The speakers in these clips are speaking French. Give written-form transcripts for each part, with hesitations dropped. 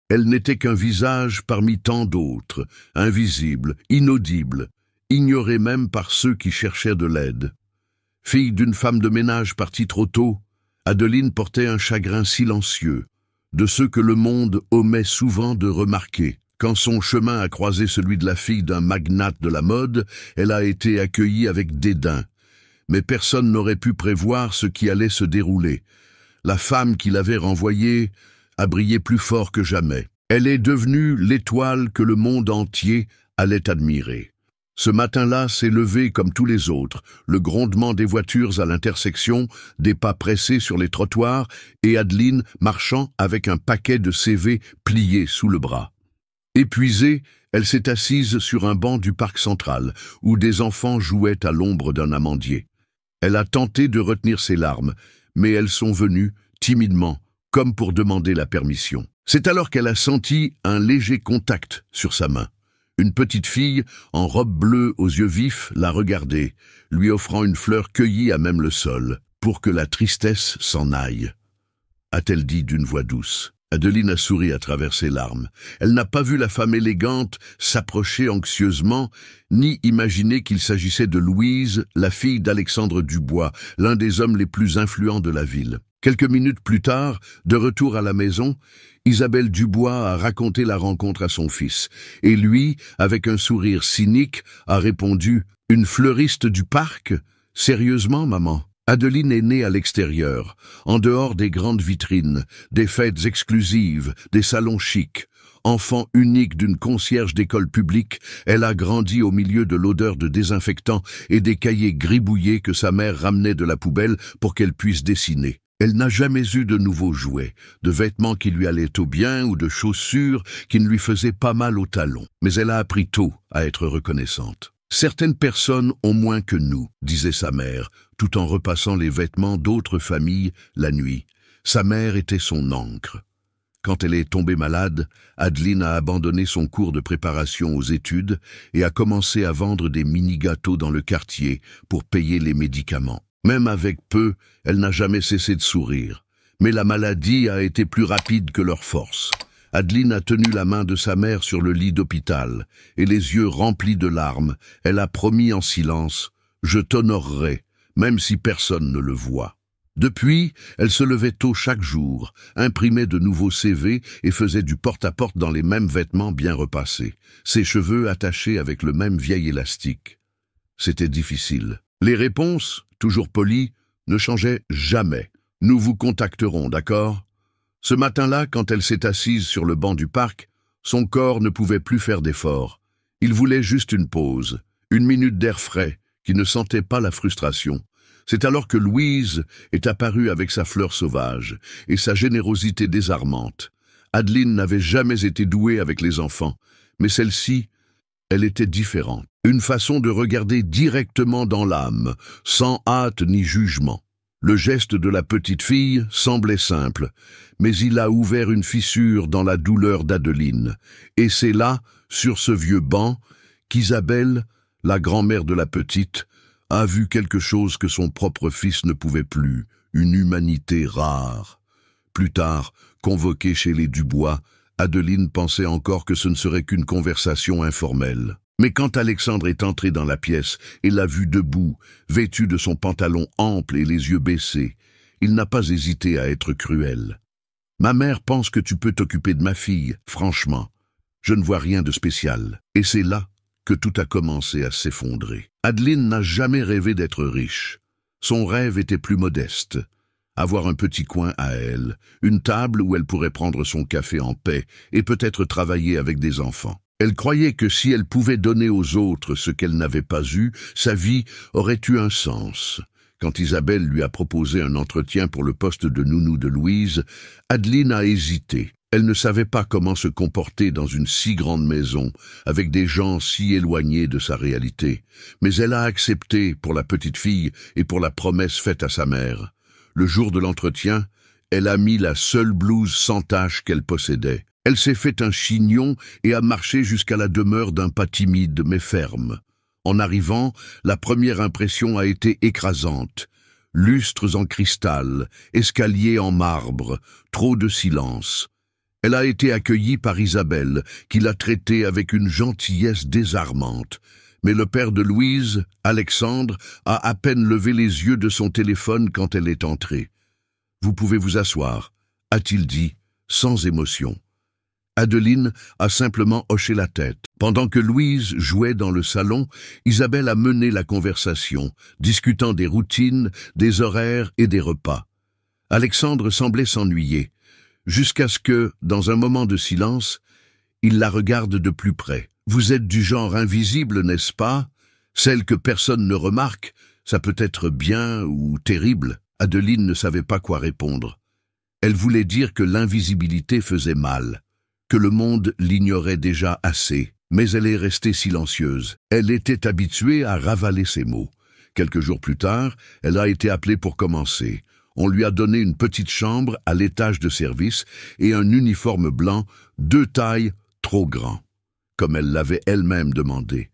Elle n'était qu'un visage parmi tant d'autres, invisible, inaudible, ignoré même par ceux qui cherchaient de l'aide. Fille d'une femme de ménage partie trop tôt, Adeline portait un chagrin silencieux, de ceux que le monde omet souvent de remarquer. Quand son chemin a croisé celui de la fille d'un magnate de la mode, elle a été accueillie avec dédain. Mais personne n'aurait pu prévoir ce qui allait se dérouler. La femme qui l'avait renvoyée a brillé plus fort que jamais. Elle est devenue l'étoile que le monde entier allait admirer. Ce matin-là s'est levé comme tous les autres, le grondement des voitures à l'intersection, des pas pressés sur les trottoirs et Adeline marchant avec un paquet de CV plié sous le bras. Épuisée, elle s'est assise sur un banc du parc central, où des enfants jouaient à l'ombre d'un amandier. Elle a tenté de retenir ses larmes, mais elles sont venues, timidement, comme pour demander la permission. C'est alors qu'elle a senti un léger contact sur sa main. Une petite fille, en robe bleue aux yeux vifs, l'a regardée, lui offrant une fleur cueillie à même le sol, pour que la tristesse s'en aille. A-t-elle dit d'une voix douce. Adeline a souri à travers ses larmes. Elle n'a pas vu la femme élégante s'approcher anxieusement, ni imaginé qu'il s'agissait de Louise, la fille d'Alexandre Dubois, l'un des hommes les plus influents de la ville. Quelques minutes plus tard, de retour à la maison, Isabelle Dubois a raconté la rencontre à son fils, et lui, avec un sourire cynique, a répondu « Une fleuriste du parc ? Sérieusement, maman ?» Adeline est née à l'extérieur, en dehors des grandes vitrines, des fêtes exclusives, des salons chics. Enfant unique d'une concierge d'école publique, elle a grandi au milieu de l'odeur de désinfectant et des cahiers gribouillés que sa mère ramenait de la poubelle pour qu'elle puisse dessiner. Elle n'a jamais eu de nouveaux jouets, de vêtements qui lui allaient au bien ou de chaussures qui ne lui faisaient pas mal aux talons. Mais elle a appris tôt à être reconnaissante. Certaines personnes ont moins que nous, disait sa mère, tout en repassant les vêtements d'autres familles la nuit. Sa mère était son ancre. Quand elle est tombée malade, Adeline a abandonné son cours de préparation aux études et a commencé à vendre des mini-gâteaux dans le quartier pour payer les médicaments. Même avec peu, elle n'a jamais cessé de sourire. Mais la maladie a été plus rapide que leur force. Adeline a tenu la main de sa mère sur le lit d'hôpital, et les yeux remplis de larmes, elle a promis en silence « Je t'honorerai, même si personne ne le voit ». Depuis, elle se levait tôt chaque jour, imprimait de nouveaux CV et faisait du porte-à-porte dans les mêmes vêtements bien repassés, ses cheveux attachés avec le même vieil élastique. C'était difficile. Les réponses, toujours polies, ne changeaient jamais. « Nous vous contacterons, d'accord ?» Ce matin-là, quand elle s'est assise sur le banc du parc, son corps ne pouvait plus faire d'efforts. Il voulait juste une pause, une minute d'air frais, qui ne sentait pas la frustration. C'est alors que Louise est apparue avec sa fleur sauvage et sa générosité désarmante. Adeline n'avait jamais été douée avec les enfants, mais celle-ci, elle était différente. Une façon de regarder directement dans l'âme, sans hâte ni jugement. Le geste de la petite fille semblait simple, mais il a ouvert une fissure dans la douleur d'Adeline. Et c'est là, sur ce vieux banc, qu'Isabelle, la grand-mère de la petite, a vu quelque chose que son propre fils ne pouvait plus, une humanité rare. Plus tard, convoquée chez les Dubois, Adeline pensait encore que ce ne serait qu'une conversation informelle. Mais quand Alexandre est entré dans la pièce et l'a vu debout, vêtu de son pantalon ample et les yeux baissés, il n'a pas hésité à être cruel. « Ma mère pense que tu peux t'occuper de ma fille, franchement. Je ne vois rien de spécial. » Et c'est là que tout a commencé à s'effondrer. Adeline n'a jamais rêvé d'être riche. Son rêve était plus modeste. Avoir un petit coin à elle, une table où elle pourrait prendre son café en paix et peut-être travailler avec des enfants. Elle croyait que si elle pouvait donner aux autres ce qu'elle n'avait pas eu, sa vie aurait eu un sens. Quand Isabelle lui a proposé un entretien pour le poste de nounou de Louise, Adeline a hésité. Elle ne savait pas comment se comporter dans une si grande maison, avec des gens si éloignés de sa réalité. Mais elle a accepté pour la petite fille et pour la promesse faite à sa mère. Le jour de l'entretien, elle a mis la seule blouse sans tache qu'elle possédait. Elle s'est fait un chignon et a marché jusqu'à la demeure d'un pas timide mais ferme. En arrivant, la première impression a été écrasante. Lustres en cristal, escaliers en marbre, trop de silence. Elle a été accueillie par Isabelle, qui l'a traitée avec une gentillesse désarmante. Mais le père de Louise, Alexandre, a à peine levé les yeux de son téléphone quand elle est entrée. « Vous pouvez vous asseoir », a-t-il dit, sans émotion. Adeline a simplement hoché la tête. Pendant que Louise jouait dans le salon, Isabelle a mené la conversation, discutant des routines, des horaires et des repas. Alexandre semblait s'ennuyer, jusqu'à ce que, dans un moment de silence, il la regarde de plus près. « Vous êtes du genre invisible, n'est-ce pas? Celle que personne ne remarque, ça peut être bien ou terrible. » Adeline ne savait pas quoi répondre. Elle voulait dire que l'invisibilité faisait mal, que le monde l'ignorait déjà assez, mais elle est restée silencieuse. Elle était habituée à ravaler ses mots. Quelques jours plus tard, elle a été appelée pour commencer. On lui a donné une petite chambre à l'étage de service et un uniforme blanc, 2 tailles trop grand, comme elle l'avait elle-même demandé.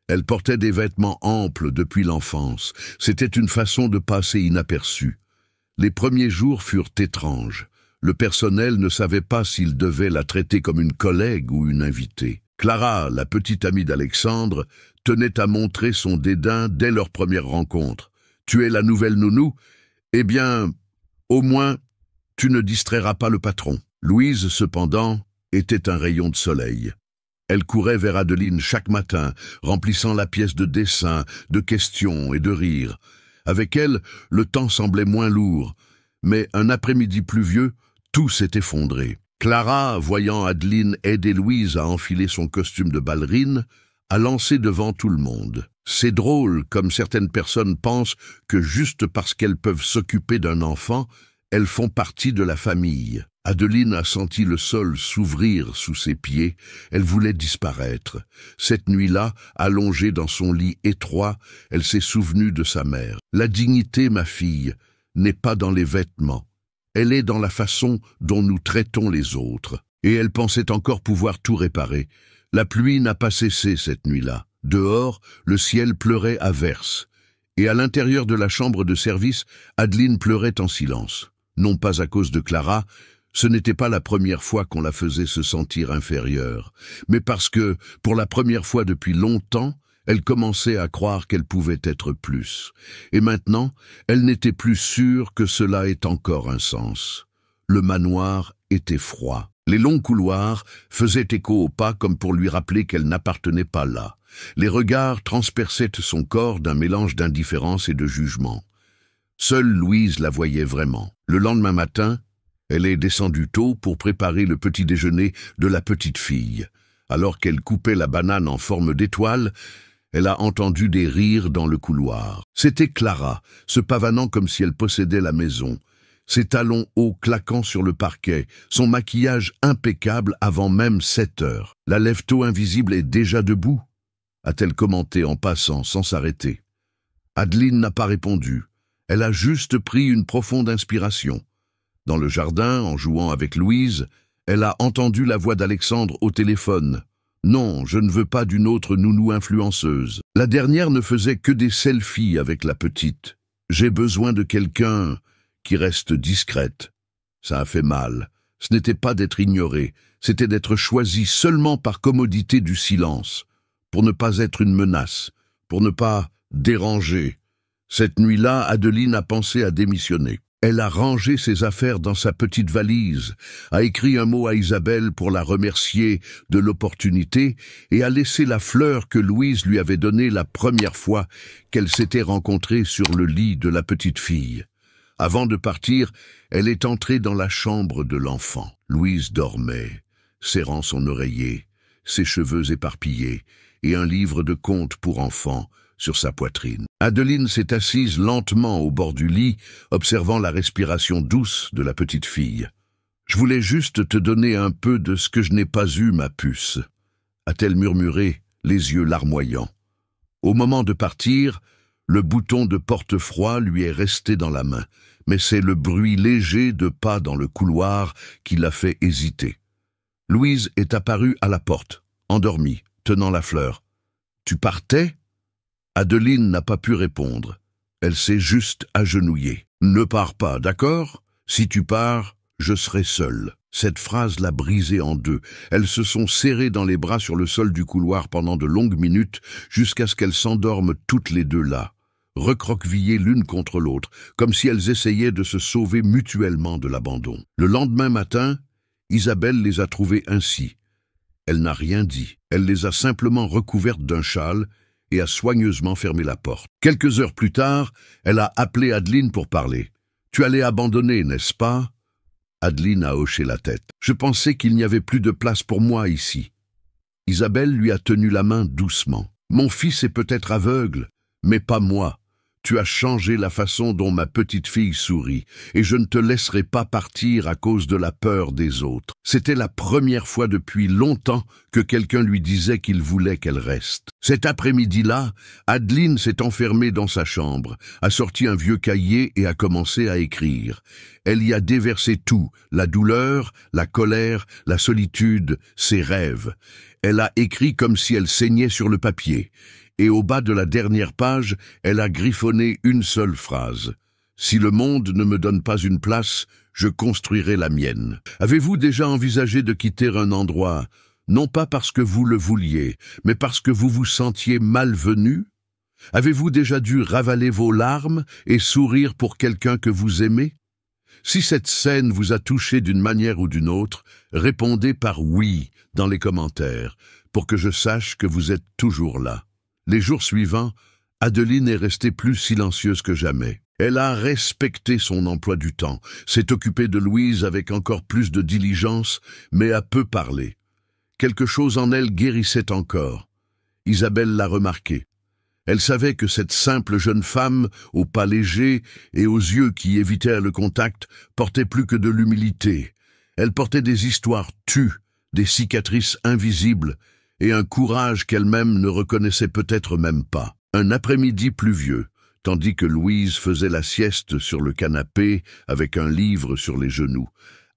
Elle portait des vêtements amples depuis l'enfance. C'était une façon de passer inaperçue. Les premiers jours furent étranges. Le personnel ne savait pas s'il devait la traiter comme une collègue ou une invitée. Clara, la petite amie d'Alexandre, tenait à montrer son dédain dès leur première rencontre. « Tu es la nouvelle nounou? Eh bien, au moins, tu ne distrairas pas le patron. » Louise, cependant, était un rayon de soleil. Elle courait vers Adeline chaque matin, remplissant la pièce de dessins, de questions et de rires. Avec elle, le temps semblait moins lourd, mais un après-midi pluvieux, tout s'est effondré. Clara, voyant Adeline aider Louise à enfiler son costume de ballerine, a lancé devant tout le monde. C'est drôle, comme certaines personnes pensent que juste parce qu'elles peuvent s'occuper d'un enfant, elles font partie de la famille. Adeline a senti le sol s'ouvrir sous ses pieds, elle voulait disparaître. Cette nuit-là, allongée dans son lit étroit, elle s'est souvenue de sa mère. « La dignité, ma fille, n'est pas dans les vêtements. Elle est dans la façon dont nous traitons les autres. » Et elle pensait encore pouvoir tout réparer. La pluie n'a pas cessé cette nuit-là. Dehors, le ciel pleurait à verse. Et à l'intérieur de la chambre de service, Adeline pleurait en silence. Non pas à cause de Clara, ce n'était pas la première fois qu'on la faisait se sentir inférieure, mais parce que, pour la première fois depuis longtemps, elle commençait à croire qu'elle pouvait être plus. Et maintenant, elle n'était plus sûre que cela ait encore un sens. Le manoir était froid. Les longs couloirs faisaient écho au pas comme pour lui rappeler qu'elle n'appartenait pas là. Les regards transperçaient son corps d'un mélange d'indifférence et de jugement. Seule Louise la voyait vraiment. Le lendemain matin, elle est descendue tôt pour préparer le petit déjeuner de la petite fille. Alors qu'elle coupait la banane en forme d'étoile, elle a entendu des rires dans le couloir. C'était Clara, se pavanant comme si elle possédait la maison. Ses talons hauts claquant sur le parquet, son maquillage impeccable avant même 7 heures. « La lève-tôt invisible est déjà debout ?» a-t-elle commenté en passant sans s'arrêter. Adeline n'a pas répondu. Elle a juste pris une profonde inspiration. Dans le jardin, en jouant avec Louise, elle a entendu la voix d'Alexandre au téléphone. « Non, je ne veux pas d'une autre nounou influenceuse. » La dernière ne faisait que des selfies avec la petite. « J'ai besoin de quelqu'un qui reste discrète. » Ça a fait mal. Ce n'était pas d'être ignorée, c'était d'être choisie seulement par commodité du silence, pour ne pas être une menace, pour ne pas déranger. Cette nuit-là, Adeline a pensé à démissionner. Elle a rangé ses affaires dans sa petite valise, a écrit un mot à Isabelle pour la remercier de l'opportunité et a laissé la fleur que Louise lui avait donnée la première fois qu'elle s'était rencontrée sur le lit de la petite fille. Avant de partir, elle est entrée dans la chambre de l'enfant. Louise dormait, serrant son oreiller, ses cheveux éparpillés et un livre de contes pour enfants sur sa poitrine. Adeline s'est assise lentement au bord du lit, observant la respiration douce de la petite fille. « Je voulais juste te donner un peu de ce que je n'ai pas eu, ma puce », a-t-elle murmuré, les yeux larmoyants. Au moment de partir, le bouton de porte-froid lui est resté dans la main, mais c'est le bruit léger de pas dans le couloir qui l'a fait hésiter. Louise est apparue à la porte, endormie, tenant la fleur. « Tu partais ?» Adeline n'a pas pu répondre. Elle s'est juste agenouillée. « Ne pars pas, d'accord? Si tu pars, je serai seule. » Cette phrase l'a brisée en deux. Elles se sont serrées dans les bras sur le sol du couloir pendant de longues minutes, jusqu'à ce qu'elles s'endorment toutes les deux là, recroquevillées l'une contre l'autre, comme si elles essayaient de se sauver mutuellement de l'abandon. Le lendemain matin, Isabelle les a trouvées ainsi. Elle n'a rien dit. Elle les a simplement recouvertes d'un châle et a soigneusement fermé la porte. Quelques heures plus tard, elle a appelé Adeline pour parler. « Tu allais abandonner, n'est-ce pas ?» Adeline a hoché la tête. « Je pensais qu'il n'y avait plus de place pour moi ici. » Isabelle lui a tenu la main doucement. « Mon fils est peut-être aveugle, mais pas moi. Tu as changé la façon dont ma petite fille sourit, et je ne te laisserai pas partir à cause de la peur des autres. » C'était la première fois depuis longtemps que quelqu'un lui disait qu'il voulait qu'elle reste. Cet après-midi-là, Adeline s'est enfermée dans sa chambre, a sorti un vieux cahier et a commencé à écrire. Elle y a déversé tout, la douleur, la colère, la solitude, ses rêves. Elle a écrit comme si elle saignait sur le papier. Et au bas de la dernière page, elle a griffonné une seule phrase. « Si le monde ne me donne pas une place, je construirai la mienne. » Avez-vous déjà envisagé de quitter un endroit, non pas parce que vous le vouliez, mais parce que vous vous sentiez malvenu? Avez-vous déjà dû ravaler vos larmes et sourire pour quelqu'un que vous aimez? Si cette scène vous a touché d'une manière ou d'une autre, répondez par « oui » dans les commentaires, pour que je sache que vous êtes toujours là. Les jours suivants, Adeline est restée plus silencieuse que jamais. Elle a respecté son emploi du temps, s'est occupée de Louise avec encore plus de diligence, mais a peu parlé. Quelque chose en elle guérissait encore. Isabelle l'a remarqué. Elle savait que cette simple jeune femme, au pas léger et aux yeux qui évitèrent le contact, portait plus que de l'humilité. Elle portait des histoires tues, des cicatrices invisibles, et un courage qu'elle-même ne reconnaissait peut-être même pas. Un après-midi pluvieux, tandis que Louise faisait la sieste sur le canapé avec un livre sur les genoux,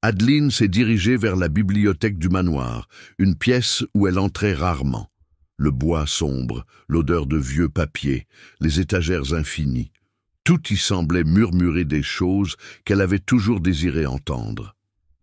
Adeline s'est dirigée vers la bibliothèque du manoir, une pièce où elle entrait rarement. Le bois sombre, l'odeur de vieux papier, les étagères infinies. Tout y semblait murmurer des choses qu'elle avait toujours désiré entendre.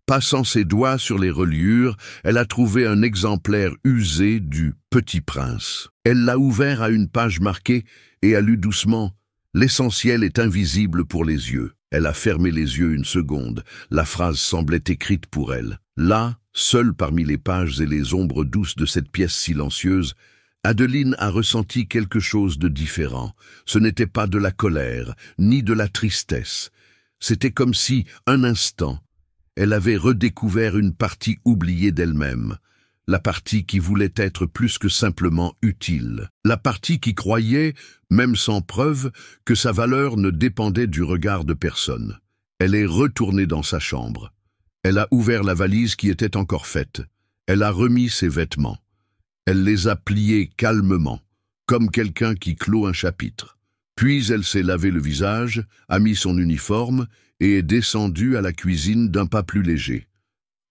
Passant ses doigts sur les reliures, elle a trouvé un exemplaire usé du Petit Prince. Elle l'a ouvert à une page marquée et a lu doucement « L'essentiel est invisible pour les yeux ». Elle a fermé les yeux une seconde. La phrase semblait écrite pour elle. Là, seule parmi les pages et les ombres douces de cette pièce silencieuse, Adeline a ressenti quelque chose de différent. Ce n'était pas de la colère, ni de la tristesse. C'était comme si, un instant, elle avait redécouvert une partie oubliée d'elle-même, la partie qui voulait être plus que simplement utile, la partie qui croyait, même sans preuve, que sa valeur ne dépendait du regard de personne. Elle est retournée dans sa chambre. Elle a ouvert la valise qui était encore faite. Elle a remis ses vêtements. Elle les a pliés calmement, comme quelqu'un qui clôt un chapitre. Puis elle s'est lavé le visage, a mis son uniforme et est descendue à la cuisine d'un pas plus léger.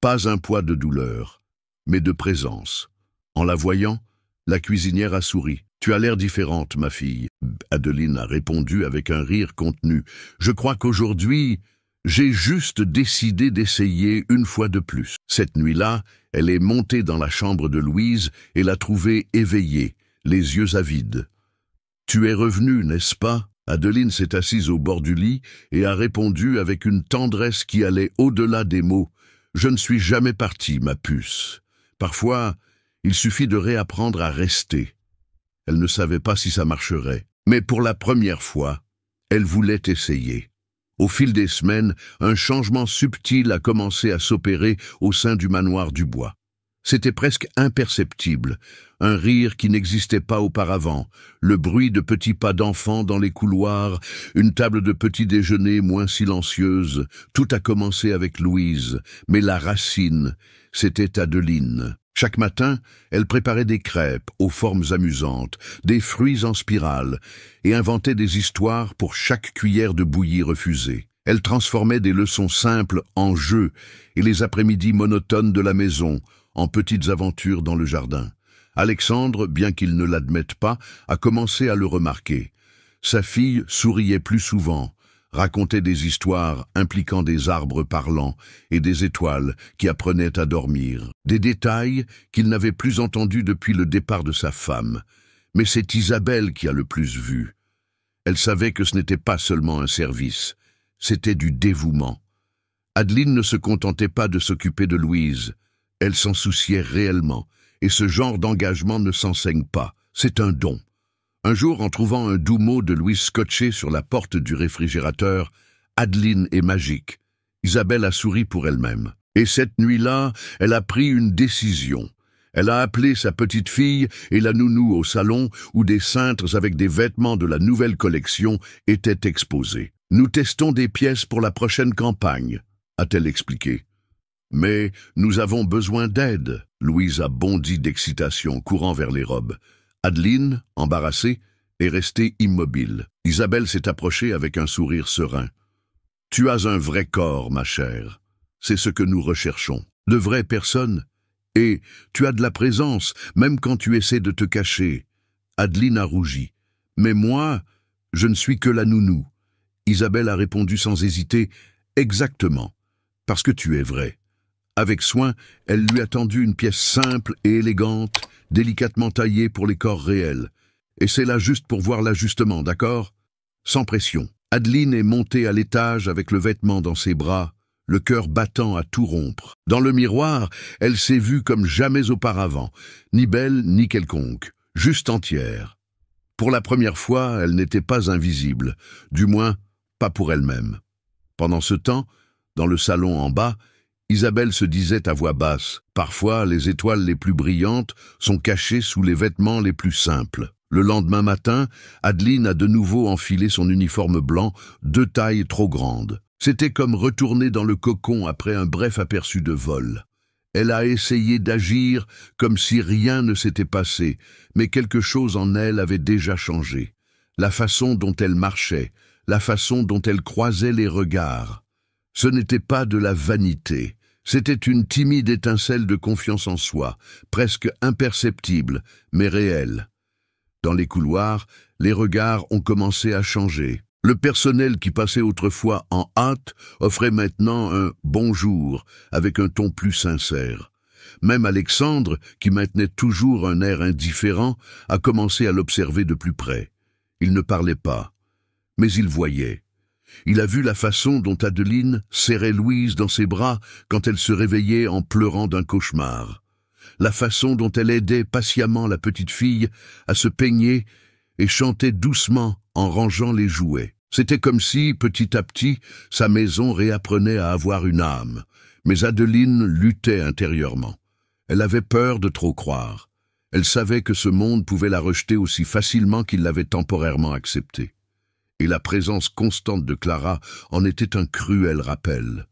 Pas un poids de douleur, mais de présence. En la voyant, la cuisinière a souri. « Tu as l'air différente, ma fille. » Adeline a répondu avec un rire contenu. « Je crois qu'aujourd'hui, j'ai juste décidé d'essayer une fois de plus. » Cette nuit-là, elle est montée dans la chambre de Louise et l'a trouvée éveillée, les yeux avides. « Tu es revenue, n'est-ce pas ?» Adeline s'est assise au bord du lit et a répondu avec une tendresse qui allait au-delà des mots. « Je ne suis jamais partie, ma puce. Parfois, il suffit de réapprendre à rester. » Elle ne savait pas si ça marcherait, mais pour la première fois, elle voulait essayer. Au fil des semaines, un changement subtil a commencé à s'opérer au sein du manoir du bois. C'était presque imperceptible, un rire qui n'existait pas auparavant, le bruit de petits pas d'enfants dans les couloirs, une table de petit déjeuner moins silencieuse. Tout a commencé avec Louise, mais la racine, c'était Adeline. Chaque matin, elle préparait des crêpes aux formes amusantes, des fruits en spirale, et inventait des histoires pour chaque cuillère de bouillie refusée. Elle transformait des leçons simples en jeux et les après-midi monotones de la maison en petites aventures dans le jardin. Alexandre, bien qu'il ne l'admette pas, a commencé à le remarquer. Sa fille souriait plus souvent, racontait des histoires impliquant des arbres parlants et des étoiles qui apprenaient à dormir, des détails qu'il n'avait plus entendus depuis le départ de sa femme. Mais c'est Isabelle qui a le plus vu. Elle savait que ce n'était pas seulement un service, c'était du dévouement. Adeline ne se contentait pas de s'occuper de Louise, elle s'en souciait réellement, et ce genre d'engagement ne s'enseigne pas, c'est un don. Un jour, en trouvant un doux mot de Louise scotché sur la porte du réfrigérateur, « Adeline est magique », Isabelle a souri pour elle-même. Et cette nuit-là, elle a pris une décision. Elle a appelé sa petite fille et la nounou au salon où des cintres avec des vêtements de la nouvelle collection étaient exposés. « Nous testons des pièces pour la prochaine campagne », a-t-elle expliqué. « Mais nous avons besoin d'aide », Louise a bondi d'excitation, courant vers les robes. Adeline, embarrassée, est restée immobile. Isabelle s'est approchée avec un sourire serein. « Tu as un vrai corps, ma chère. C'est ce que nous recherchons. De vraies personnes. Et tu as de la présence, même quand tu essaies de te cacher. » Adeline a rougi. « Mais moi, je ne suis que la nounou. » Isabelle a répondu sans hésiter. « Exactement. Parce que tu es vrai. » Avec soin, elle lui a tendu une pièce simple et élégante, délicatement taillée pour les corps réels. Et c'est là juste pour voir l'ajustement, d'accord? Sans pression. Adeline est montée à l'étage avec le vêtement dans ses bras, le cœur battant à tout rompre. Dans le miroir, elle s'est vue comme jamais auparavant, ni belle ni quelconque, juste entière. Pour la première fois, elle n'était pas invisible, du moins pas pour elle-même. Pendant ce temps, dans le salon en bas, Isabelle se disait à voix basse, « Parfois, les étoiles les plus brillantes sont cachées sous les vêtements les plus simples. » Le lendemain matin, Adeline a de nouveau enfilé son uniforme blanc, 2 tailles trop grandes. C'était comme retourner dans le cocon après un bref aperçu de vol. Elle a essayé d'agir comme si rien ne s'était passé, mais quelque chose en elle avait déjà changé. La façon dont elle marchait, la façon dont elle croisait les regards. Ce n'était pas de la vanité. C'était une timide étincelle de confiance en soi, presque imperceptible, mais réelle. Dans les couloirs, les regards ont commencé à changer. Le personnel qui passait autrefois en hâte offrait maintenant un « bonjour » avec un ton plus sincère. Même Alexandre, qui maintenait toujours un air indifférent, a commencé à l'observer de plus près. Il ne parlait pas, mais il voyait. Il a vu la façon dont Adeline serrait Louise dans ses bras quand elle se réveillait en pleurant d'un cauchemar. La façon dont elle aidait patiemment la petite fille à se peigner et chantait doucement en rangeant les jouets. C'était comme si, petit à petit, sa maison réapprenait à avoir une âme. Mais Adeline luttait intérieurement. Elle avait peur de trop croire. Elle savait que ce monde pouvait la rejeter aussi facilement qu'il l'avait temporairement acceptée. Et la présence constante de Clara en était un cruel rappel.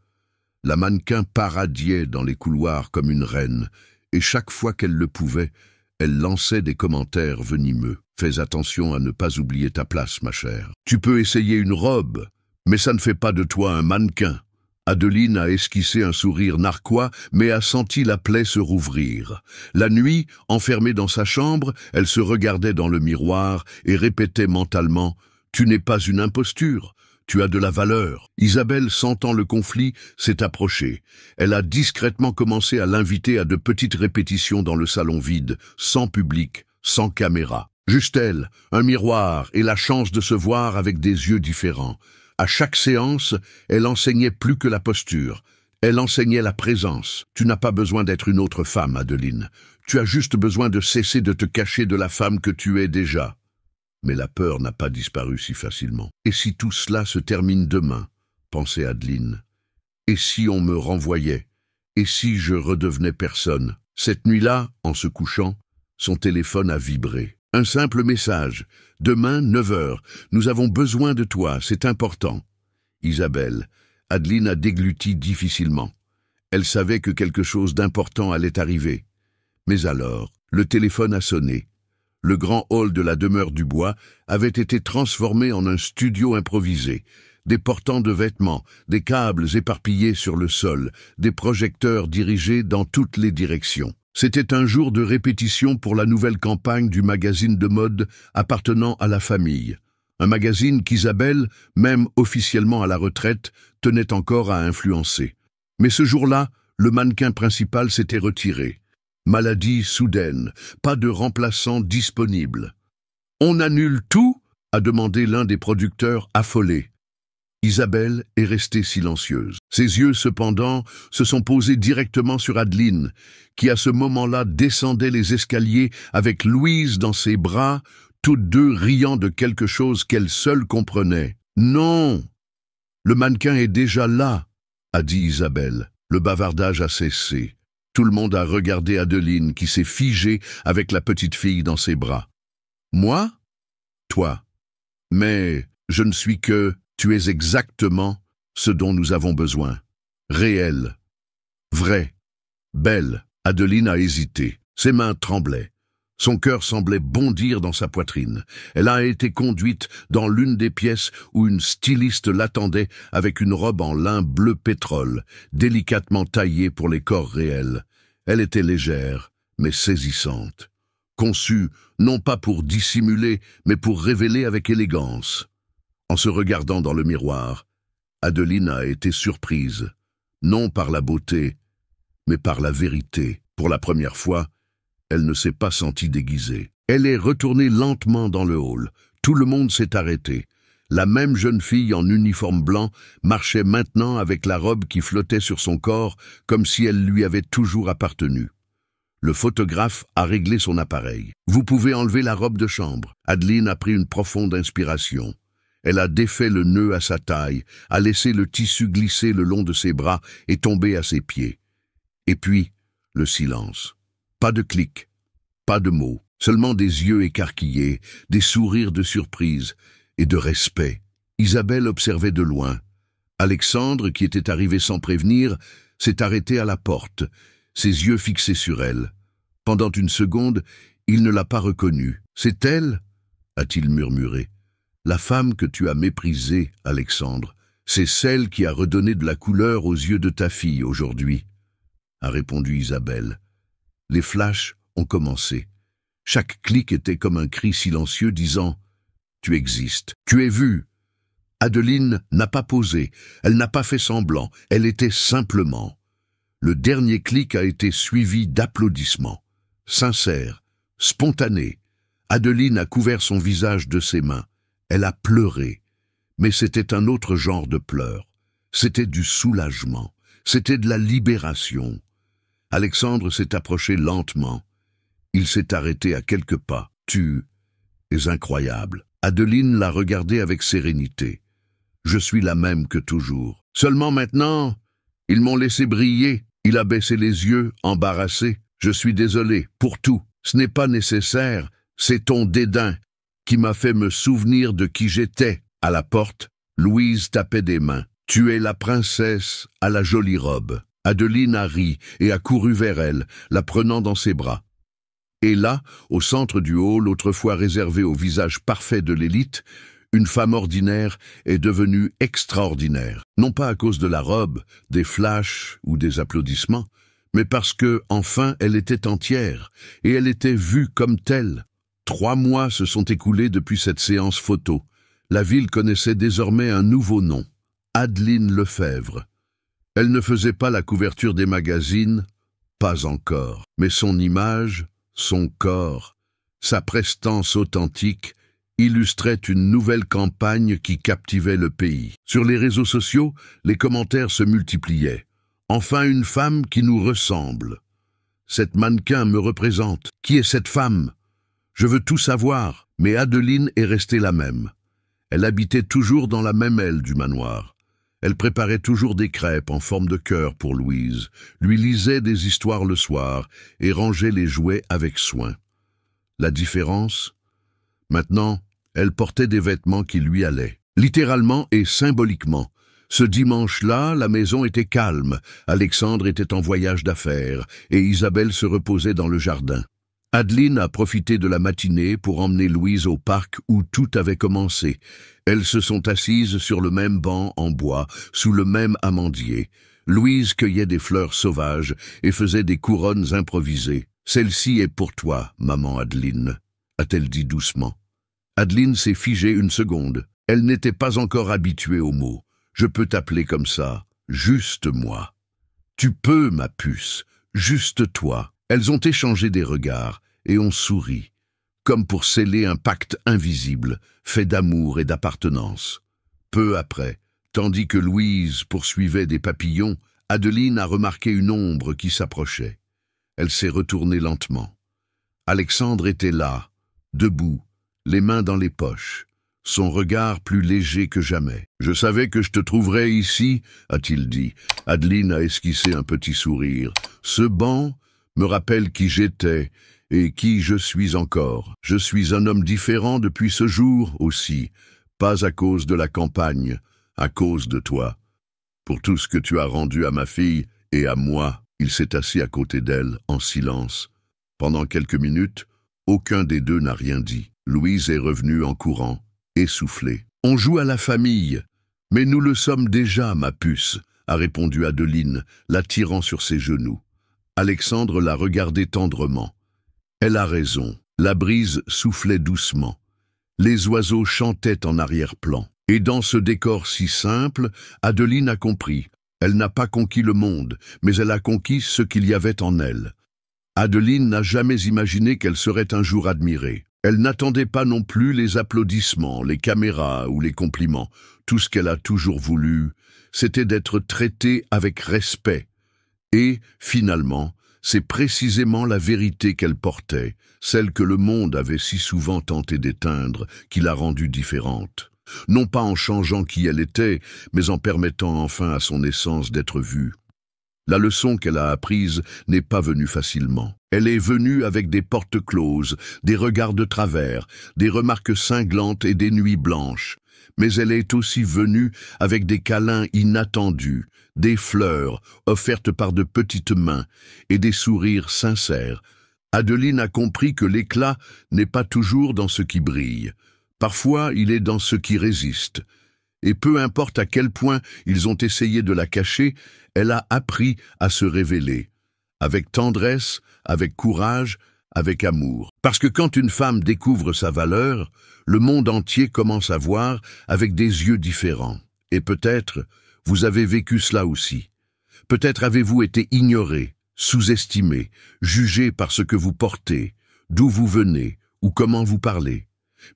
La mannequin paradiait dans les couloirs comme une reine, et chaque fois qu'elle le pouvait, elle lançait des commentaires venimeux. « Fais attention à ne pas oublier ta place, ma chère. Tu peux essayer une robe, mais ça ne fait pas de toi un mannequin. » Adeline a esquissé un sourire narquois, mais a senti la plaie se rouvrir. La nuit, enfermée dans sa chambre, elle se regardait dans le miroir et répétait mentalement « Tu n'es pas une imposture, tu as de la valeur. » Isabelle, sentant le conflit, s'est approchée. Elle a discrètement commencé à l'inviter à de petites répétitions dans le salon vide, sans public, sans caméra. Juste elle, un miroir et la chance de se voir avec des yeux différents. À chaque séance, elle enseignait plus que la posture. Elle enseignait la présence. Tu n'as pas besoin d'être une autre femme, Adeline. Tu as juste besoin de cesser de te cacher de la femme que tu es déjà. Mais la peur n'a pas disparu si facilement. Et si tout cela se termine demain, pensait Adeline. Et si on me renvoyait? Et si je redevenais personne? Cette nuit-là, en se couchant, son téléphone a vibré. Un simple message. « Demain, 9 heures. Nous avons besoin de toi, c'est important. » Isabelle. Adeline a dégluti difficilement. Elle savait que quelque chose d'important allait arriver. Mais alors, le téléphone a sonné. Le grand hall de la demeure du bois avait été transformé en un studio improvisé. Des portants de vêtements, des câbles éparpillés sur le sol, des projecteurs dirigés dans toutes les directions. C'était un jour de répétition pour la nouvelle campagne du magazine de mode appartenant à la famille. un magazine qu'Isabelle, même officiellement à la retraite, tenait encore à influencer. Mais ce jour-là, le mannequin principal s'était retiré. Maladie soudaine, pas de remplaçant disponible. « On annule tout ?» a demandé l'un des producteurs affolé. Isabelle est restée silencieuse. Ses yeux, cependant, se sont posés directement sur Adeline, qui à ce moment-là descendait les escaliers avec Louise dans ses bras, toutes deux riant de quelque chose qu'elle seule comprenait. « Non, le mannequin est déjà là », a dit Isabelle. Le bavardage a cessé. Tout le monde a regardé Adeline qui s'est figée avec la petite fille dans ses bras. « Moi ? Toi. Mais je ne suis que... Tu es exactement ce dont nous avons besoin. Réel. Vrai. Belle. » Adeline a hésité. Ses mains tremblaient. Son cœur semblait bondir dans sa poitrine. Elle a été conduite dans l'une des pièces où une styliste l'attendait avec une robe en lin bleu pétrole, délicatement taillée pour les corps réels. Elle était légère, mais saisissante. Conçue non pas pour dissimuler, mais pour révéler avec élégance. En se regardant dans le miroir, Adeline a été surprise, non par la beauté, mais par la vérité. Pour la première fois, elle ne s'est pas sentie déguisée. Elle est retournée lentement dans le hall. Tout le monde s'est arrêté. La même jeune fille en uniforme blanc marchait maintenant avec la robe qui flottait sur son corps comme si elle lui avait toujours appartenu. Le photographe a réglé son appareil. « Vous pouvez enlever la robe de chambre. » Adeline a pris une profonde inspiration. Elle a défait le nœud à sa taille, a laissé le tissu glisser le long de ses bras et tomber à ses pieds. Et puis, le silence. Pas de clic, pas de mots, seulement des yeux écarquillés, des sourires de surprise et de respect. Isabelle observait de loin. Alexandre, qui était arrivé sans prévenir, s'est arrêté à la porte, ses yeux fixés sur elle. Pendant une seconde, il ne l'a pas reconnue. « C'est elle ?» a-t-il murmuré. « La femme que tu as méprisée, Alexandre, c'est celle qui a redonné de la couleur aux yeux de ta fille aujourd'hui, » a répondu Isabelle. Les flashs ont commencé. Chaque clic était comme un cri silencieux disant « Tu existes, tu es vue ». Adeline n'a pas posé, elle n'a pas fait semblant, elle était simplement. Le dernier clic a été suivi d'applaudissements. Sincère, spontané. Adeline a couvert son visage de ses mains. Elle a pleuré, mais c'était un autre genre de pleurs. C'était du soulagement, c'était de la libération. Alexandre s'est approché lentement. Il s'est arrêté à quelques pas. « Tu es incroyable. » Adeline l'a regardé avec sérénité. « Je suis la même que toujours. Seulement maintenant, ils m'ont laissé briller. » Il a baissé les yeux, embarrassé. « Je suis désolé, pour tout. Ce n'est pas nécessaire. C'est ton dédain qui m'a fait me souvenir de qui j'étais. » À la porte, Louise tapait des mains. « Tu es la princesse à la jolie robe. » Adeline a ri et a couru vers elle, la prenant dans ses bras. Et là, au centre du hall, autrefois réservé au visage parfait de l'élite, une femme ordinaire est devenue extraordinaire. Non pas à cause de la robe, des flashs ou des applaudissements, mais parce que, enfin, elle était entière, et elle était vue comme telle. 3 mois se sont écoulés depuis cette séance photo. La ville connaissait désormais un nouveau nom, Adeline Lefebvre. Elle ne faisait pas la couverture des magazines, pas encore, mais son image, son corps, sa prestance authentique illustrait une nouvelle campagne qui captivait le pays. Sur les réseaux sociaux, les commentaires se multipliaient. « Enfin une femme qui nous ressemble. Cette mannequin me représente. Qui est cette femme ? Je veux tout savoir. » Mais Adeline est restée la même. Elle habitait toujours dans la même aile du manoir. Elle préparait toujours des crêpes en forme de cœur pour Louise, lui lisait des histoires le soir et rangeait les jouets avec soin. La différence ? Maintenant, elle portait des vêtements qui lui allaient. Littéralement et symboliquement. Ce dimanche-là, la maison était calme, Alexandre était en voyage d'affaires et Isabelle se reposait dans le jardin. Adeline a profité de la matinée pour emmener Louise au parc où tout avait commencé. Elles se sont assises sur le même banc en bois, sous le même amandier. Louise cueillait des fleurs sauvages et faisait des couronnes improvisées. « Celle-ci est pour toi, maman Adeline », a-t-elle dit doucement. Adeline s'est figée une seconde. Elle n'était pas encore habituée aux mots. Je peux t'appeler comme ça, juste moi. Tu peux, ma puce, juste toi. Elles ont échangé des regards et ont souri, comme pour sceller un pacte invisible, fait d'amour et d'appartenance. Peu après, tandis que Louise poursuivait des papillons, Adeline a remarqué une ombre qui s'approchait. Elle s'est retournée lentement. Alexandre était là, debout, les mains dans les poches, son regard plus léger que jamais. « Je savais que je te trouverais ici, » a-t-il dit. Adeline a esquissé un petit sourire. « Ce banc me rappelle qui j'étais et qui je suis encore. Je suis un homme différent depuis ce jour aussi, pas à cause de la campagne, à cause de toi. Pour tout ce que tu as rendu à ma fille et à moi. » Il s'est assis à côté d'elle, en silence. Pendant quelques minutes, aucun des deux n'a rien dit. Louise est revenue en courant, essoufflée. « On joue à la famille, mais nous le sommes déjà, ma puce, » a répondu Adeline, l'attirant sur ses genoux. Alexandre l'a regardée tendrement. Elle a raison. La brise soufflait doucement. Les oiseaux chantaient en arrière-plan. Et dans ce décor si simple, Adeline a compris. Elle n'a pas conquis le monde, mais elle a conquis ce qu'il y avait en elle. Adeline n'a jamais imaginé qu'elle serait un jour admirée. Elle n'attendait pas non plus les applaudissements, les caméras ou les compliments. Tout ce qu'elle a toujours voulu, c'était d'être traitée avec respect. Et, finalement, c'est précisément la vérité qu'elle portait, celle que le monde avait si souvent tenté d'éteindre, qui l'a rendue différente. Non pas en changeant qui elle était, mais en permettant enfin à son essence d'être vue. La leçon qu'elle a apprise n'est pas venue facilement. Elle est venue avec des portes closes, des regards de travers, des remarques cinglantes et des nuits blanches. Mais elle est aussi venue avec des câlins inattendus, des fleurs offertes par de petites mains et des sourires sincères. Adeline a compris que l'éclat n'est pas toujours dans ce qui brille. Parfois, il est dans ce qui résiste. Et peu importe à quel point ils ont essayé de la cacher, elle a appris à se révéler. Avec tendresse, avec courage, avec amour. Parce que quand une femme découvre sa valeur, le monde entier commence à voir avec des yeux différents. Et peut-être, vous avez vécu cela aussi. Peut-être avez-vous été ignoré, sous-estimé, jugé par ce que vous portez, d'où vous venez ou comment vous parlez.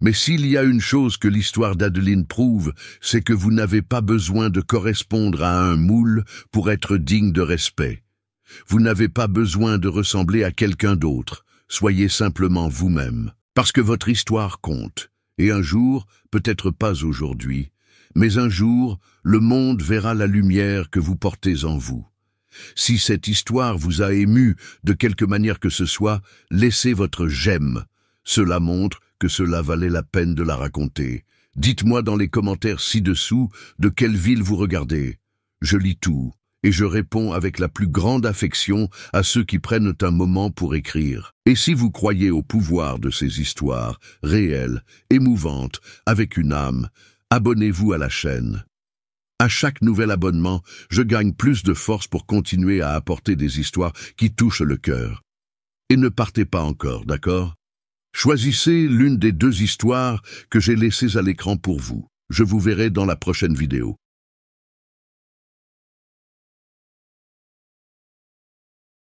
Mais s'il y a une chose que l'histoire d'Adeline prouve, c'est que vous n'avez pas besoin de correspondre à un moule pour être digne de respect. Vous n'avez pas besoin de ressembler à quelqu'un d'autre. Soyez simplement vous-même. Parce que votre histoire compte. Et un jour, peut-être pas aujourd'hui, mais un jour, le monde verra la lumière que vous portez en vous. Si cette histoire vous a ému de quelque manière que ce soit, laissez votre j'aime. Cela montre que cela valait la peine de la raconter. Dites-moi dans les commentaires ci-dessous de quelle ville vous regardez. Je lis tout, et je réponds avec la plus grande affection à ceux qui prennent un moment pour écrire. Et si vous croyez au pouvoir de ces histoires, réelles, émouvantes, avec une âme, abonnez-vous à la chaîne. À chaque nouvel abonnement, je gagne plus de force pour continuer à apporter des histoires qui touchent le cœur. Et ne partez pas encore, d'accord ? Choisissez l'une des deux histoires que j'ai laissées à l'écran pour vous. Je vous verrai dans la prochaine vidéo.